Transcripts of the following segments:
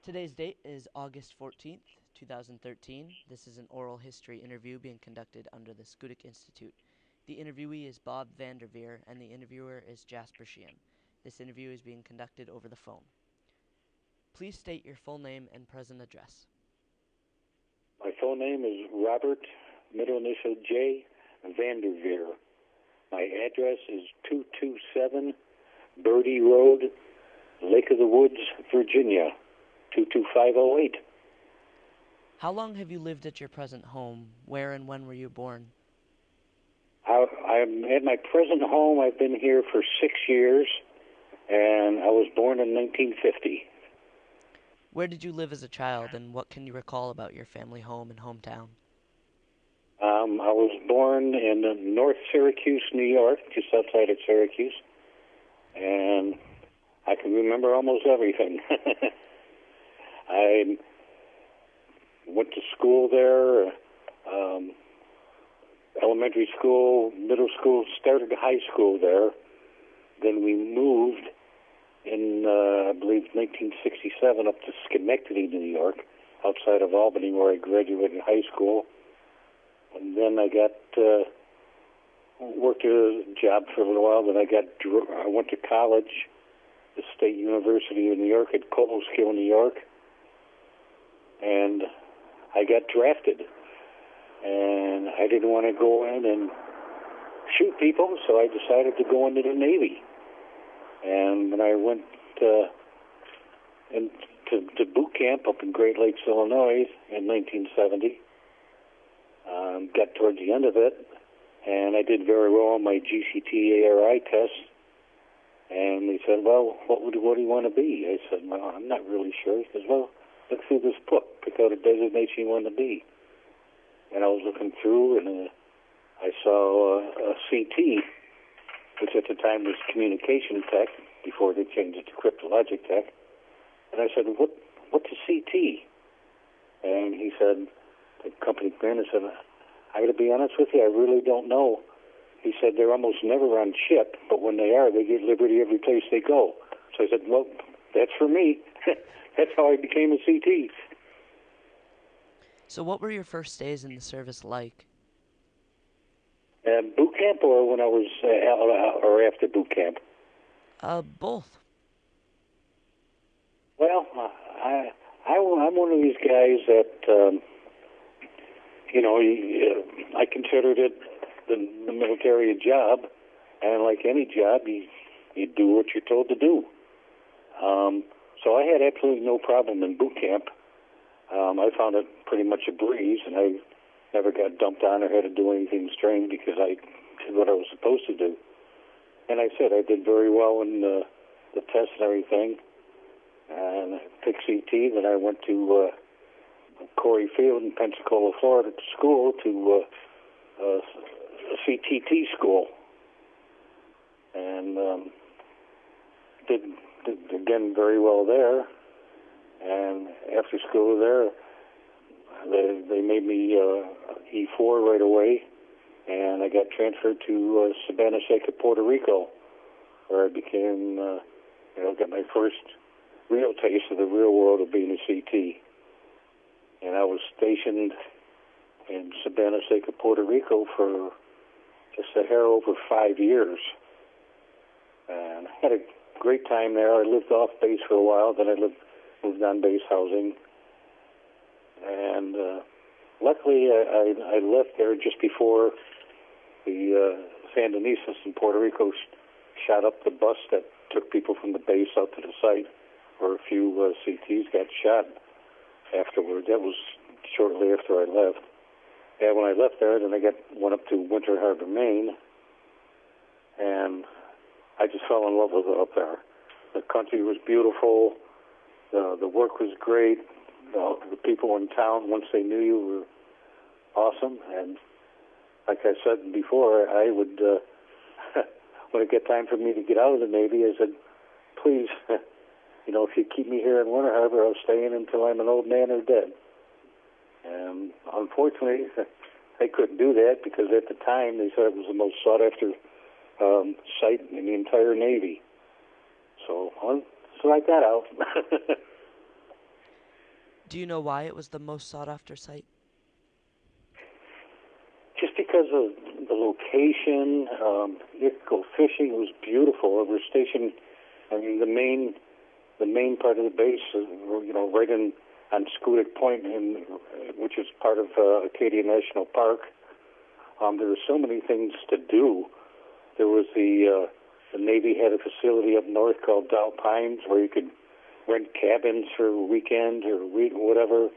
Today's date is August 14th, 2013. This is an oral history interview being conducted under the Schoodic Institute. The interviewee is Bob Vander Veer, and the interviewer is Jasper Sheehan. This interview is being conducted over the phone. Please state your full name and present address. My full name is Robert, middle initial J, Vander Veer. My address is 227 Birdie Road, Lake of the Woods, Virginia, 22508. How long have you lived at your present home? Where and when were you born? I'm at my present home. I've been here for 6 years, and I was born in 1950. Where did you live as a child, and what can you recall about your family home and hometown? I was born in North Syracuse, New York, just outside of Syracuse, and I can remember almost everything. I went to school there, elementary school, middle school, started high school there. Then we moved in, I believe, 1967 up to Schenectady, New York, outside of Albany, where I graduated high school. And then I worked a job for a little while. Then I went to college, the State University of New York at Cobleskill, New York. And I got drafted. And I didn't want to go in and shoot people, so I decided to go into the Navy. And when I went into boot camp up in Great Lakes, Illinois in 1970, got towards the end of it, and I did very well on my GCT ARI test. And they said, well, what do you want to be? I said, well, I'm not really sure. He says, well, look through this book, pick out a designation you want to be. And I was looking through, and I saw a CT, which at the time was communication tech, before they changed it to cryptologic tech. And I said, what's a CT? And he said, the company man said, I got to be honest with you, I really don't know. He said, they're almost never on ship, but when they are, they get liberty every place they go. So I said, well, that's for me. That's how I became a CT. So what were your first days in the service like? Boot camp, or when I was or after boot camp? Both. Well, I'm one of these guys that, I considered it the military a job, and like any job, you do what you're told to do. So I had absolutely no problem in boot camp. I found it pretty much a breeze, and I never got dumped on or had to do anything strange because I did what I was supposed to do. And I said I did very well in the tests and everything. And I picked CT. Then I went to Corey Field in Pensacola, Florida, to school, to a CTT school. And did again very well there. And after school there, they made me E4 right away, and I got transferred to Savannah, Puerto Rico, where I became, got my first real taste of the real world of being a CT. And I was stationed in Savannah, Puerto Rico for just a hair over 5 years. And I had a great time there. I lived off base for a while, then I moved on base housing. And luckily, I left there just before the Sandinistas in Puerto Rico shot up the bus that took people from the base out to the site, where a few CTs got shot afterward. That was shortly after I left. And when I left there, then I went up to Harbor Maine, and I just fell in love with it up there. The country was beautiful. The work was great. The people in town, once they knew you, were awesome. And like I said before, I would, when it got time for me to get out of the Navy, I said, please, if you keep me here in Winter Harbor, I'll stay in until I'm an old man or dead. And unfortunately, they couldn't do that because at the time they said it was the most sought-after site in the entire Navy. So I got out. Do you know why it was the most sought-after site? Just because of the location, you could go fishing. It was beautiful. We were stationed, I mean, the main part of the base, right on Schoodic Point, which is part of Acadia National Park. There were so many things to do. There was the Navy had a facility up north called Dow Pines where you could rent cabins for a weekend or whatever.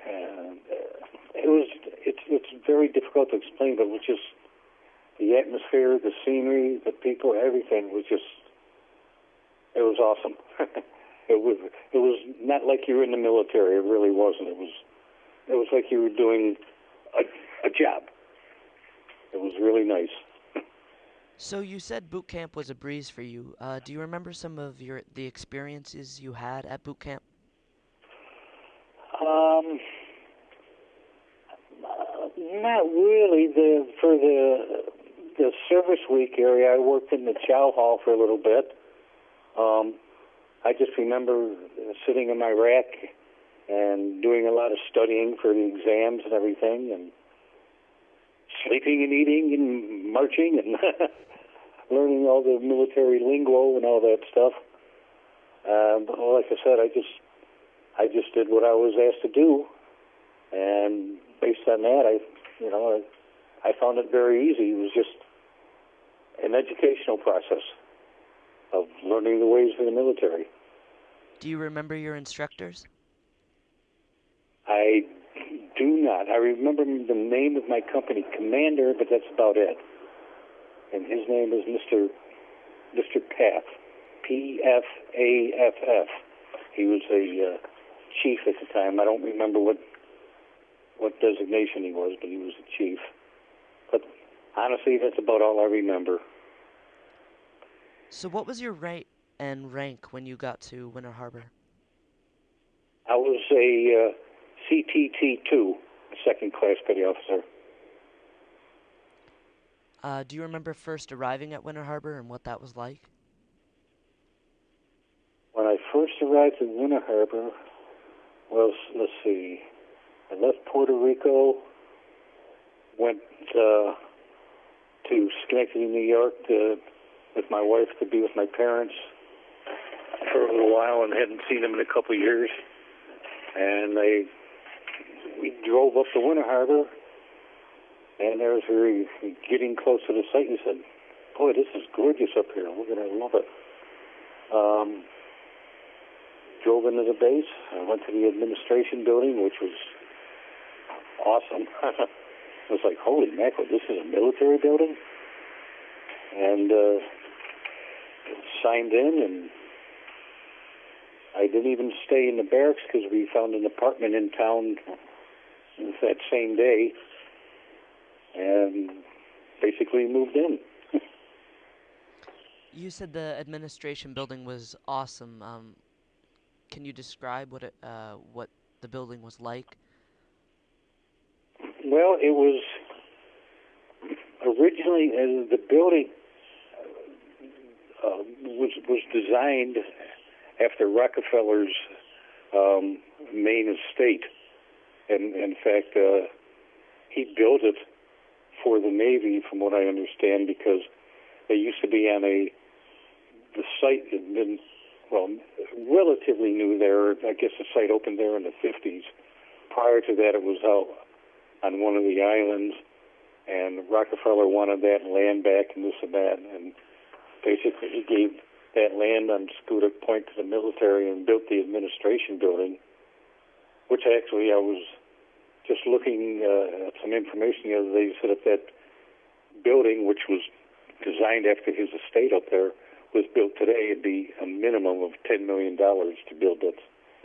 And it's very difficult to explain, but it was just the atmosphere, the scenery, the people, everything was just, it was awesome. It was not like you were in the military. It really wasn't. It was like you were doing a job. It was really nice. So you said boot camp was a breeze for you. Do you remember some of the experiences you had at boot camp? Not really. For the service week area, I worked in the chow hall for a little bit. I just remember sitting in my rack and doing a lot of studying for the exams and everything, and sleeping and eating and marching and learning all the military lingo and all that stuff. But like I said, I just did what I was asked to do, and based on that, I found it very easy. It was just an educational process of learning the ways of the military. Do you remember your instructors? I do not. I remember the name of my company commander, but that's about it. And his name is Mr. Paff, P-F-A-F-F. He was a chief at the time. I don't remember what designation he was, but he was a chief. But honestly, that's about all I remember. So what was your rate and rank when you got to Winter Harbor? I was a CTT-2, a second-class petty officer. Do you remember first arriving at Winter Harbor and what that was like? When I first arrived in Winter Harbor, well, let's see. I left Puerto Rico, went to Schenectady, New York, with my wife to be with my parents for a little while, and hadn't seen them in a couple of years. And we drove up to Winter Harbor, and as we were getting close to the site, we said, "Boy, this is gorgeous up here. We're going to love it." Drove into the base. I went to the administration building, which was awesome. I was like, holy mackerel, this is a military building? And signed in, and I didn't even stay in the barracks because we found an apartment in town that same day, and basically moved in. You said the administration building was awesome. Can you describe what the building was like? Well, it was originally the building was designed after Rockefeller's Maine estate, and in fact, he built it for the Navy, from what I understand, because they used to be on the site had been, well, relatively new there. I guess the site opened there in the 50s. Prior to that, it was out on one of the islands, and Rockefeller wanted that land back and this and that, and basically he gave that land on Schoodic Point to the military and built the administration building, which actually I was just looking at some information the other day. He said if that building, which was designed after his estate up there, was built today, it'd be a minimum of $10 million to build that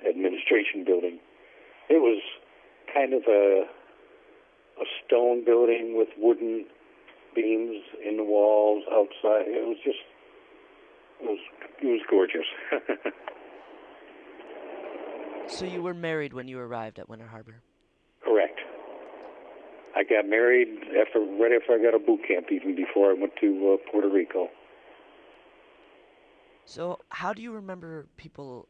administration building. It was kind of a stone building with wooden beams in the walls outside. It was gorgeous. So you were married when you arrived at Winter Harbor? Correct. I got married right after I got a boot camp, even before I went to Puerto Rico. So how do you remember people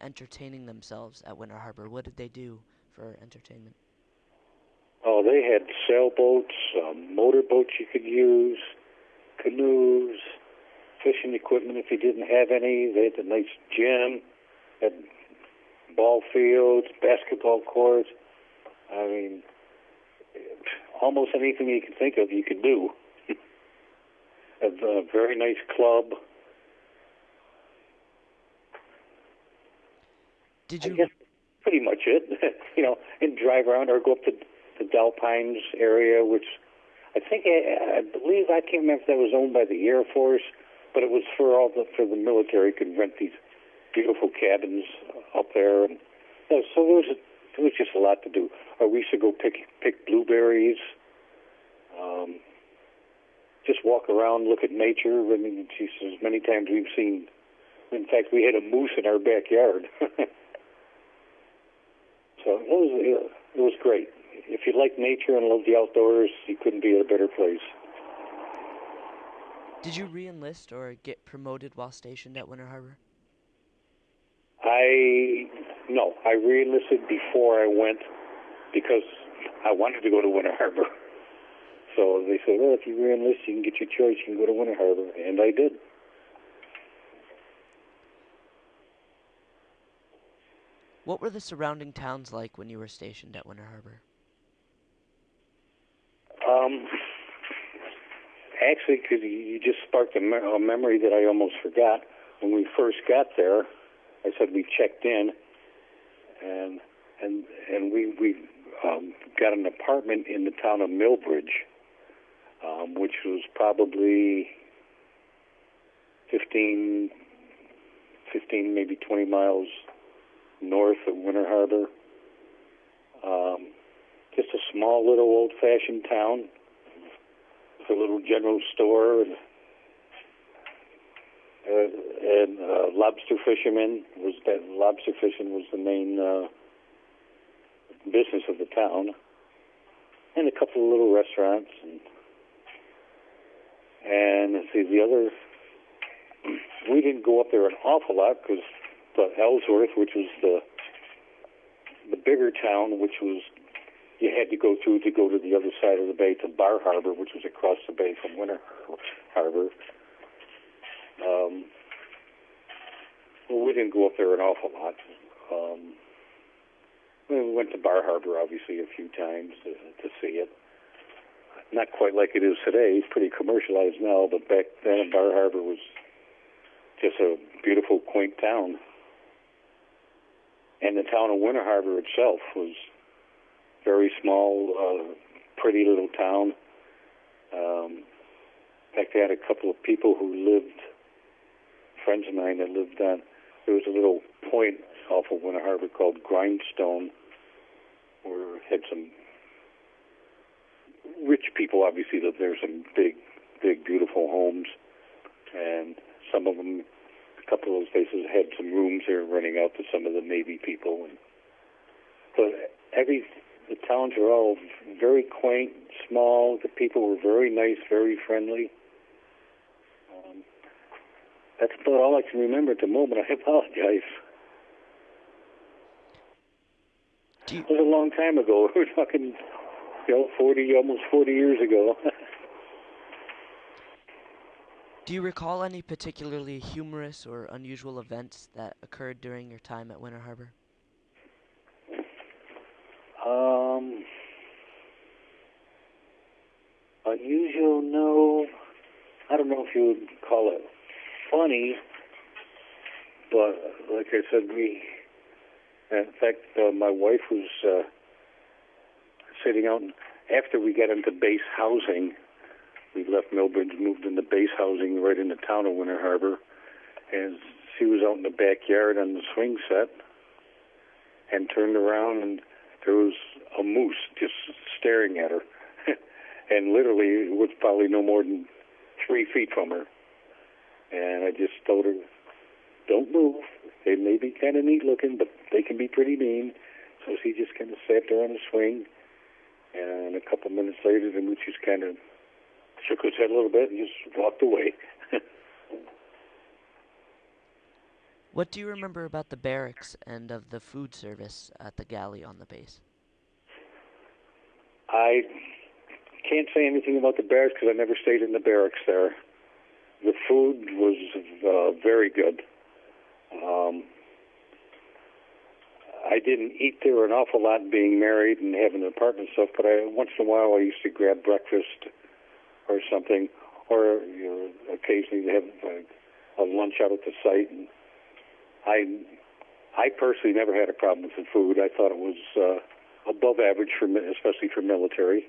entertaining themselves at Winter Harbor? What did they do for entertainment? Oh, they had sailboats, motorboats you could use, canoes, fishing equipment if you didn't have any. They had a nice gym, had ball fields, basketball courts. I mean, almost anything you could think of, you could do. A very nice club. Did I you? guess pretty much it. And drive around or go up to the Dalpines area, which I believe, I can't remember if that was owned by the Air Force, but it was for the military could rent these beautiful cabins up there. And, so there was just a lot to do. Or we used to go pick blueberries, just walk around, look at nature. I mean, Jesus, many times we've seen. In fact, we had a moose in our backyard. So it was great. If you like nature and love the outdoors, you couldn't be at a better place. Did you re-enlist or get promoted while stationed at Winter Harbor? No, I re-enlisted before I went because I wanted to go to Winter Harbor. So they said, well, if you re-enlist, you can get your choice. You can go to Winter Harbor, and I did. What were the surrounding towns like when you were stationed at Winter Harbor? Actually, because you just sparked a memory that I almost forgot. When we first got there, I said we checked in, and we got an apartment in the town of Millbridge, which was probably 15, maybe 20 miles north of Winter Harbor. Just a small little old-fashioned town with a little general store and lobster fishermen. Lobster fishing was the main business of the town, and a couple of little restaurants. And let's see, we didn't go up there an awful lot because the Ellsworth, which was the bigger town, which was you had to go through to go to the other side of the bay to Bar Harbor, which was across the bay from Winter Harbor. Well, we didn't go up there an awful lot. We went to Bar Harbor, obviously, a few times to see it. Not quite like it is today. It's pretty commercialized now, but back then Bar Harbor was just a beautiful, quaint town. And the town of Winter Harbor itself was very small, pretty little town. In fact, I had a couple of people who lived, friends of mine that lived on, there was a little point off of Winter Harbor called Grindstone, where it had some rich people obviously lived there, some big, beautiful homes. And some of them, a couple of those places had some rooms there renting out to some of the Navy people. But the towns are all very quaint, small. The people were very nice, very friendly. That's about all I can remember at the moment. I apologize. It was a long time ago. We're talking, almost 40 years ago. Do you recall any particularly humorous or unusual events that occurred during your time at Winter Harbor? Unusual, no. I don't know if you would call it funny, but like I said, in fact, my wife was sitting out, and after we got into base housing, we left Millbridge, moved into base housing right in the town of Winter Harbor, and she was out in the backyard on the swing set and turned around, and there was a moose just staring at her. And literally, it was probably no more than 3 feet from her. And I just told her, don't move. They may be kind of neat looking, but they can be pretty mean. So she just kind of sat there on the swing. And a couple minutes later, the moose just kind of shook his head a little bit and just walked away. What do you remember about the barracks and of the food service at the galley on the base? I can't say anything about the barracks because I never stayed in the barracks there. The food was very good. I didn't eat there an awful lot being married and having an apartment and stuff, but once in a while I used to grab breakfast or something, or occasionally have a lunch out at the site. And I personally never had a problem with the food. I thought it was above average, especially for military.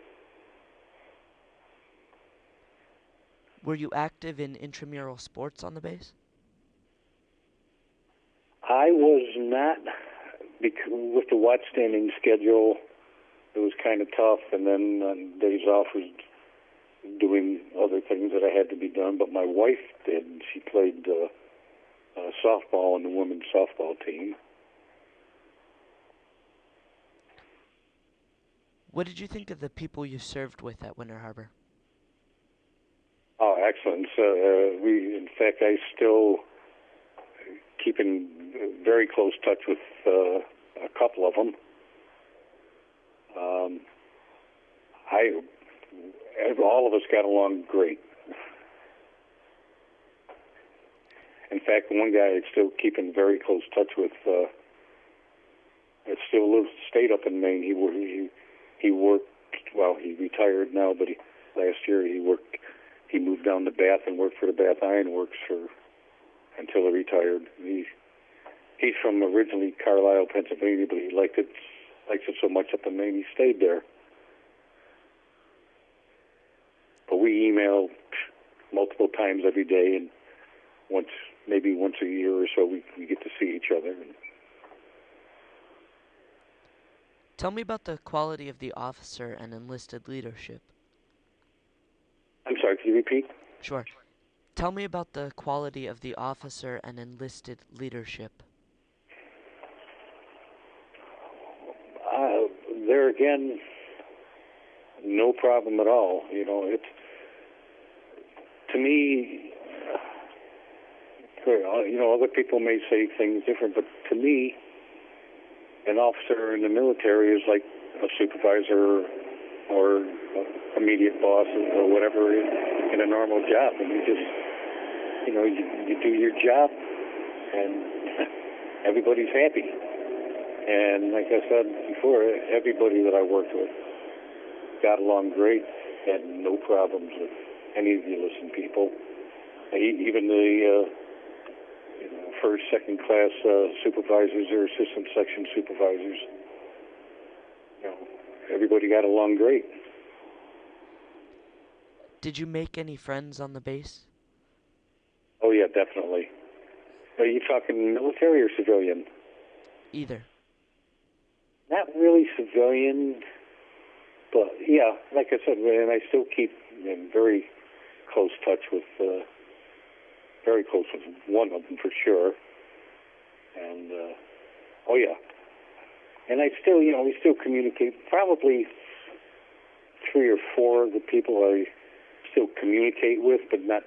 Were you active in intramural sports on the base? I was not, because with the watch standing schedule, it was kind of tough, and then on days off was doing other things that I had to be done. But my wife did. She played softball on the women's softball team. What did you think of the people you served with at Winter Harbor? Oh, excellent. In fact, I still keep in very close touch with a couple of them. All of us got along great. In fact, one guy I still keep in very close touch with. Stayed up in Maine. He worked. Well, he retired now, but last year he worked. He moved down to Bath and worked for the Bath Iron Works until he retired. He's from originally Carlisle, Pennsylvania, but he likes it so much up in Maine he stayed there. But we email multiple times every day, and maybe once a year or so we get to see each other. Tell me about the quality of the officer and enlisted leadership. I'm sorry, can you repeat? Sure. Tell me about the quality of the officer and enlisted leadership. There again, no problem at all. To me, other people may say things different, but to me, an officer in the military is like a supervisor or immediate boss or whatever in a normal job, and you just, you do your job, and everybody's happy. And like I said before, everybody that I worked with got along great, had no problems with any of the enlisted people. Even the first, second class supervisors or assistant section supervisors, everybody got along great. Did you make any friends on the base? Oh yeah, definitely. Are you talking military or civilian? Either. Not really civilian, but yeah, like I said, and I still keep in very close touch with one of them for sure. And oh yeah, and I still, we still communicate. Probably 3 or 4 of the people I still communicate with, but not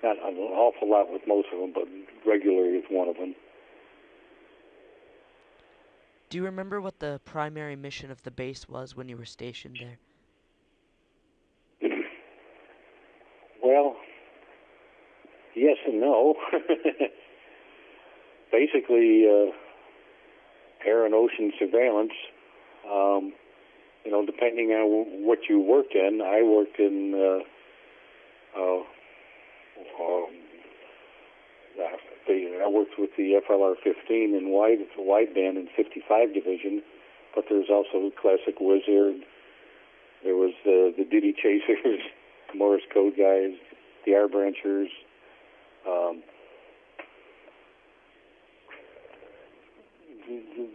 an awful lot with most of them, but regularly with one of them. Do you remember what the primary mission of the base was when you were stationed there? Well, yes and no. Basically, air and ocean surveillance. Depending on what you worked in, I worked in I worked with the FLR-15 in wideband and 55 division, but there's also classic Wizard. There was the Diddy Chasers, Morse code guys, the R branchers.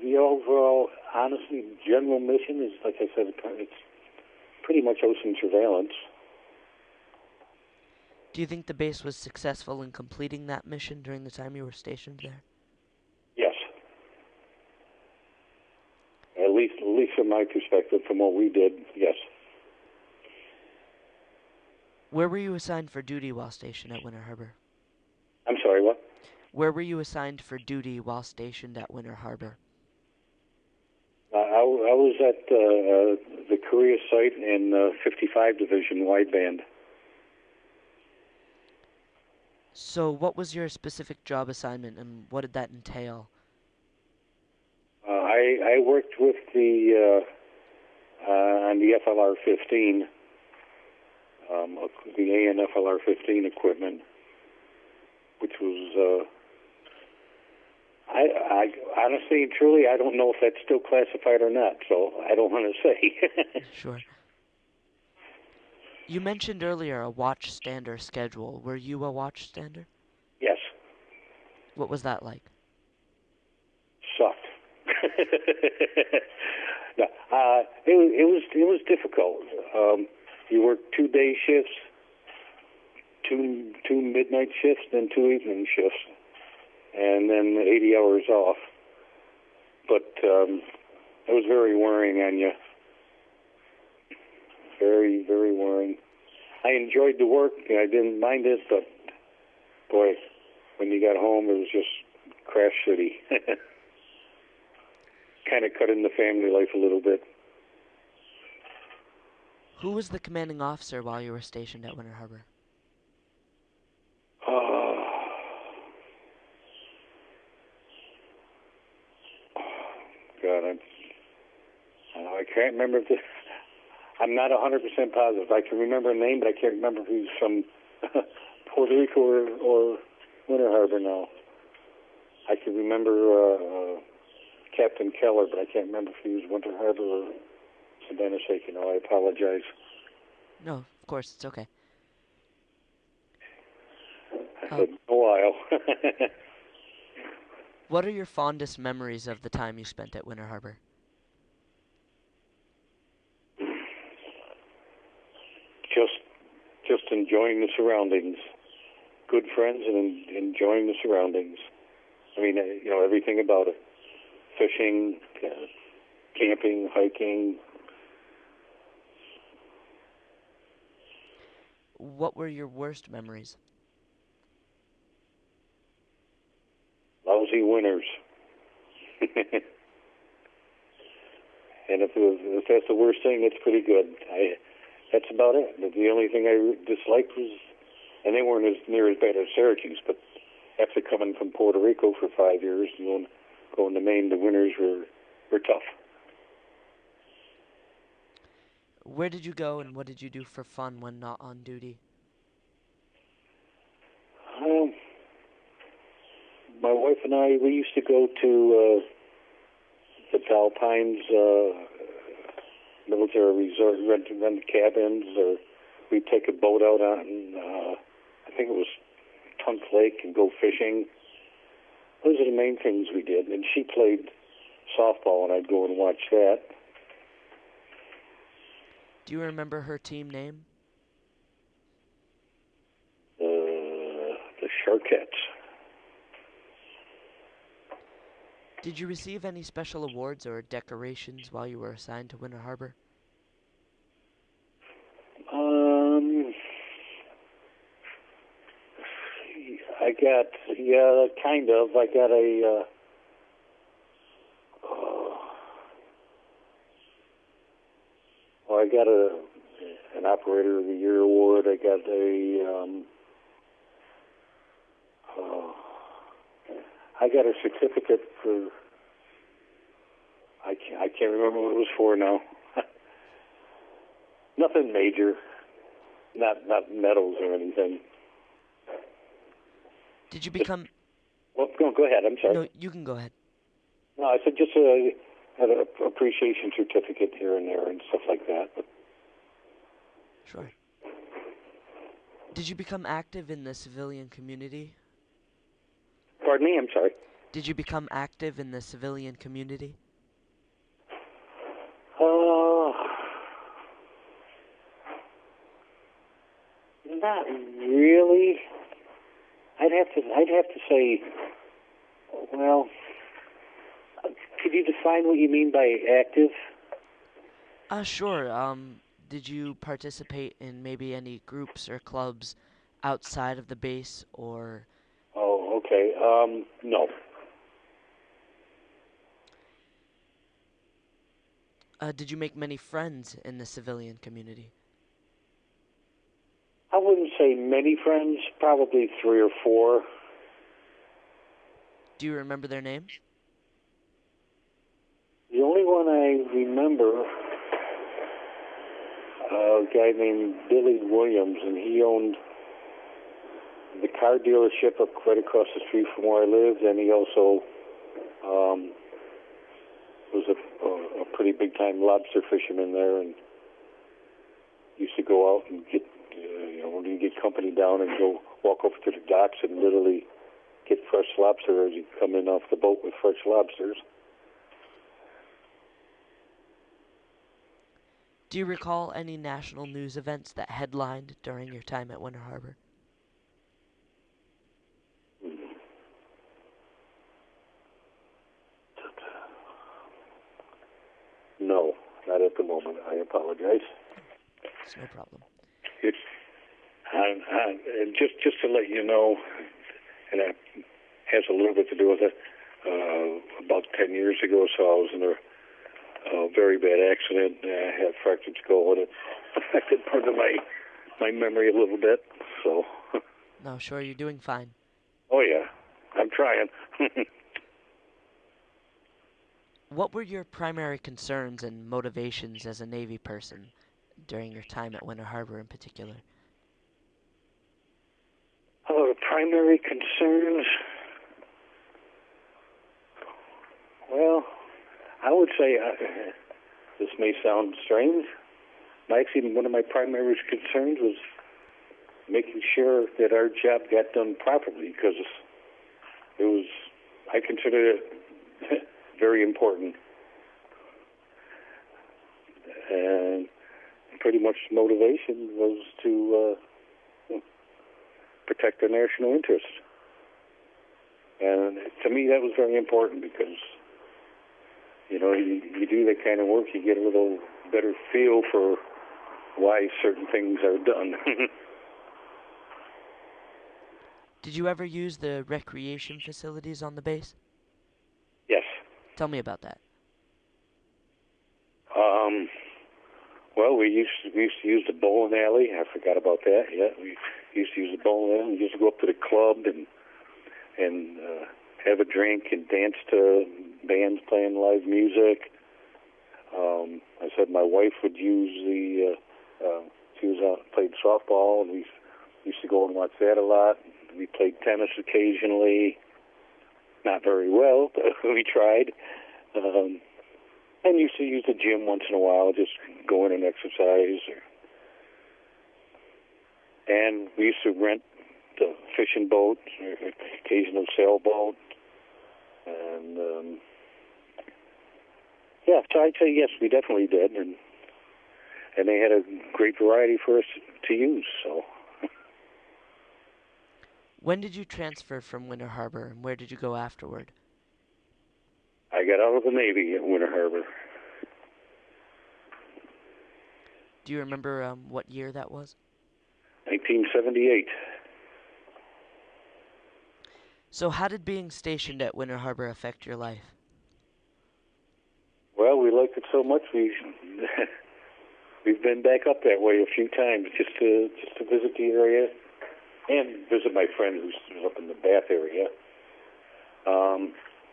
The overall, honestly, general mission is, like I said, it's pretty much ocean surveillance. Do you think the base was successful in completing that mission during the time you were stationed there? Yes. At least from my perspective, from what we did, yes. Where were you assigned for duty while stationed at Winter Harbor? I'm sorry, what? Where were you assigned for duty while stationed at Winter Harbor? I was at the Korea site in 55 Division Wideband. So what was your specific job assignment and what did that entail? I worked with the on the FLR-15, the AN-FLR-15 equipment, which was, I honestly and truly, I don't know if that's still classified or not, so I don't want to say. Sure. You mentioned earlier a watchstander schedule. Were you a watchstander? Yes. What was that like? Sucked. No, it was difficult. You worked 2 day shifts, two midnight shifts, then 2 evening shifts, and then 80 hours off. But it was very wearing on you. Very, very wearing. I enjoyed the work. I didn't mind it, but boy, when you got home, it was just crash city. Kind of cut in the family life a little bit. Who was the commanding officer while you were stationed at Winter Harbor? God, I can't remember if I'm not 100% positive. I can remember a name, but I can't remember if he's from Puerto Rico or Winter Harbor now. I can remember Captain Keller, but I can't remember if he was Winter Harbor or Savannah Sake. I apologize. No, of course, it's okay. It's been a while. What are your fondest memories of the time you spent at Winter Harbor? Just enjoying the surroundings. Good friends and enjoying the surroundings. I mean, everything about it. Fishing, camping, hiking. What were your worst memories? Lousy winters. And if that's the worst thing, it's pretty good. That's about it. The only thing I disliked was, and they weren't as near as bad as Syracuse, but after coming from Puerto Rico for 5 years and going to Maine, the winters were tough. Where did you go and what did you do for fun when not on duty? My wife and I, we used to go to the Alpines military resort, rent cabins, or we'd take a boat out on, I think it was Tunk Lake, and go fishing. Those are the main things we did. And she played softball, and I'd go and watch that. Do you remember her team name? The Sharkettes. Did you receive any special awards or decorations while you were assigned to Winter Harbor? I got, kind of. I got I got an Operator of the Year award. I got I got a certificate for. I can't remember what it was for now. Nothing major, not medals or anything. Did you become... Well, go ahead. I'm sorry. No, you can go ahead. No, I said just had an appreciation certificate here and there and stuff like that. But. Sure. Did you become active in the civilian community? Pardon me? I'm sorry. Did you become active in the civilian community? Not really. I'd have to say, well, could you define what you mean by active? Sure. Did you participate in maybe any groups or clubs outside of the base or... Oh, Okay. No. Did you make many friends in the civilian community? I wouldn't say many friends, probably 3 or 4. Do you remember their names? The only one I remember, a guy named Billy Williams, and he owned the car dealership up right across the street from where I lived, and he also was a pretty big-time lobster fisherman there, and used to go out and get, when you get company down and go walk over to the docks and literally get fresh lobster as you come in off the boat with fresh lobsters. Do you recall any national news events that headlined during your time at Winter Harbor? No, not at the moment. I apologize. It's no problem. It's and just to let you know, and it has a little bit to do with it. About 10 years ago, or so I was in a very bad accident. I had a fractured skull, and it affected part of my memory a little bit. So. No, sure, you're doing fine. Oh yeah, I'm trying. What were your primary concerns and motivations as a Navy person during your time at Winter Harbor in particular? Oh, the primary concerns? Well, I would say, this may sound strange, actually one of my primary concerns was making sure that our job got done properly, because I consider it very important. And pretty much motivation was to protect our national interests. And to me, that was very important because, you do that kind of work, you get a little better feel for why certain things are done. Did you ever use the recreation facilities on the base? Yes. Tell me about that. Well, we used to use the bowling alley. I forgot about that. Yeah, we used to use the bowling alley. We used to go up to the club and have a drink and dance to bands playing live music. I said my wife would use she was played softball, and we used to go and watch that a lot. We played tennis occasionally, not very well, but we tried. And used to use the gym once in a while, just go in and exercise. And we used to rent the fishing boat, occasional sailboat. And, so I'd say yes, we definitely did. And they had a great variety for us to use, so. When did you transfer from Winter Harbor, and where did you go afterward? I got out of the Navy at Winter Harbor. Do you remember what year that was? 1978. So how did being stationed at Winter Harbor affect your life? Well, we liked it so much we've been back up that way a few times just to visit the area and visit my friend who's up in the Bath area.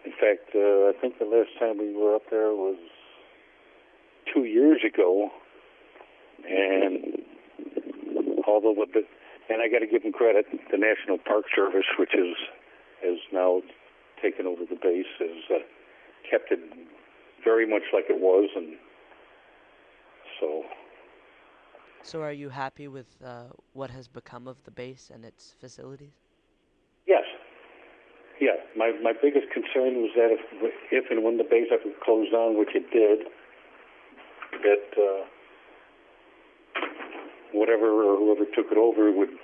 In fact, I think the last time we were up there was 2 years ago, and I got to give them credit, the National Park Service, which has now taken over the base, has kept it very much like it was, and so. So are you happy with what has become of the base and its facilities? Yes. Yeah, my biggest concern was that if and when the base ever closed down, which it did, that whatever or whoever took it over would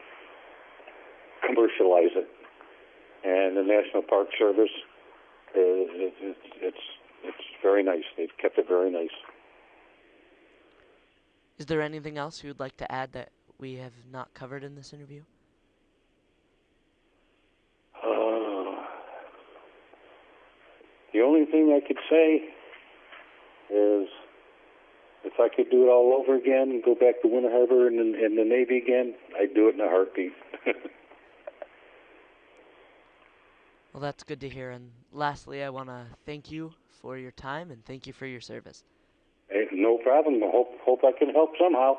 commercialize it. And the National Park Service, it's very nice. They've kept it very nice. Is there anything else you would like to add that we have not covered in this interview? The only thing I could say is if I could do it all over again and go back to Winter Harbor and the Navy again, I'd do it in a heartbeat. Well, that's good to hear. And lastly, I want to thank you for your time and thank you for your service. Hey, no problem. I hope I can help somehow.